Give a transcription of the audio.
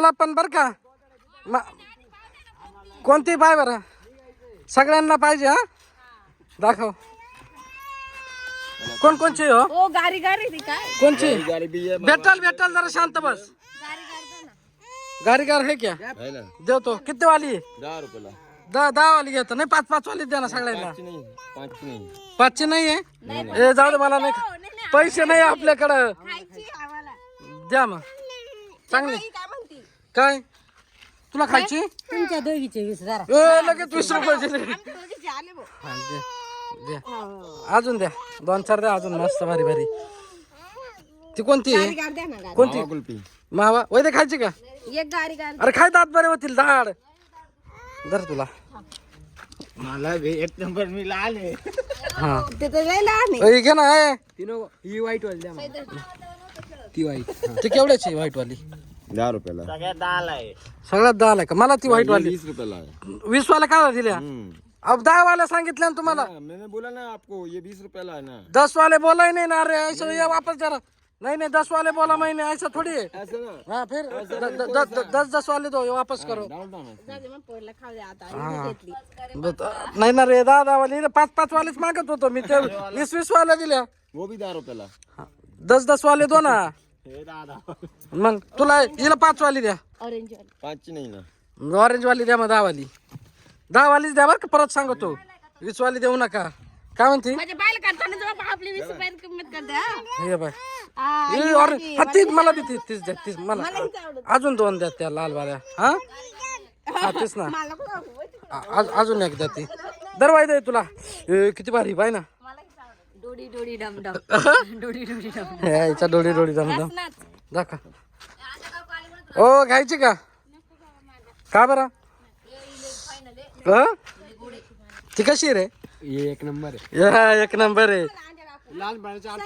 मला पण बर का कोणती पाय बरं सगळ्यांना पाहिजे हा दाखव कोण कोणची हो गारी गारी काय कोणची भेटल जरा शांत बस गारी गार है क्या देतो किती वाली 10 रुपयाला 10 वाली घेतो नाही 5 वाली द्या ना सगळ्यांना पाचची नाही आहे ए जाऊ दे मला नाही पैसे नाही आपल्याकडं द्या मग चांगली काय तुला खायची तुमच्या दोघीचे 20 जरा लगेच 20 रुपये दिले द्या अजून द्या 2-4 द्या अजून मस्त भारी भारी ती कोणती कोणती मावा वैदे खायची का एक गारी गारी अरे खाय दात बरे होतील दाड धर तुला मला एक नंबर मी लाल आहे हा ते तर लय लहान आहे घे ना ही वाईट वाली द्या ती वाईट ती केवढ्याची व्हाईट वाली 10 रुपयाला सगळ्यात 10 आहे सगळ्यात 10 आहे का मला ती व्हाईट वाली 20 रुपयाला आहे 20 वाला काय दिल्या अब 10 वाला सांगितलं ना तुम्हाला मैंने बोला ना आपको ये 20 रुपयाला है ना 10 वाले बोला ही नहीं ना अरे ऐसा ये वापस जरा नहीं 10 वाले बोला मैंने ऐसा थोड़ी है ऐसा ना हाँ फिर 10 वाले दो ये वापस करो नाही ना रे 10 वाली 5 वालेच मागत होतो मी ते 20 वाले दिल्या वो भी 10 रुपयाला 10 वाले दो ना हे 10 मग तुला हिला 5 वाली द्या ऑरेंज 5 नाही ना ऑरेंज वाली द्या मग 10 वाली 10 वालीच द्या बरं का परत सांगतो 20 वाली देऊ नका काय म्हणते म्हणजे बायल करताना जेव्हा आपली 20 रुपये किंमत करते हे बाय ही ऑरेंज हा तीच मला बी तीच द्या तीच मला अजून 2 द्या त्या लाल वाल्या हा तीच ना अजून एक द्या ती दरवाई दे तुला किती भारी पाय ना डोडी डोडी डम डम डोडी डोडी डम यायचा डोडी दम दाखा ओ घ्यायची का बरं ती कशी रे ये एक नंबर आहे एक नंबर आहे लाल बाळाच्या आत